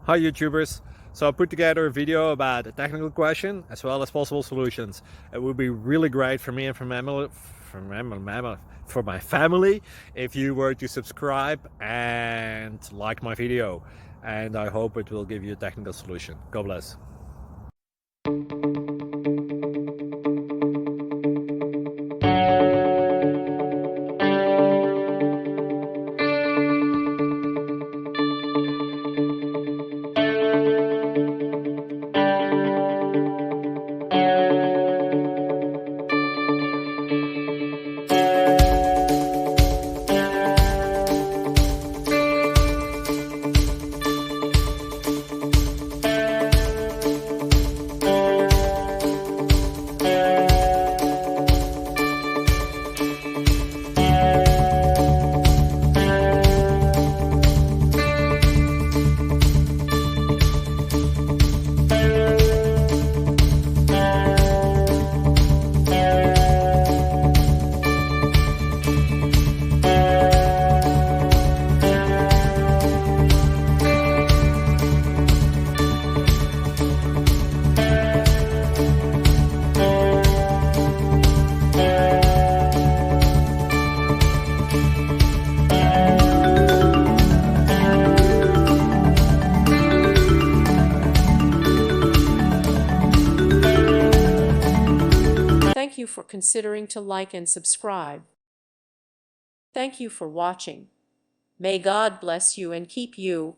Hi YouTubers! So I put together a video about a technical question as well as possible solutions. It would be really great for me and for my family if you were to subscribe and like my video, and I hope it will give you a technical solution. God bless. Thank you for considering to like and subscribe. Thank you for watching. May God bless you and keep you.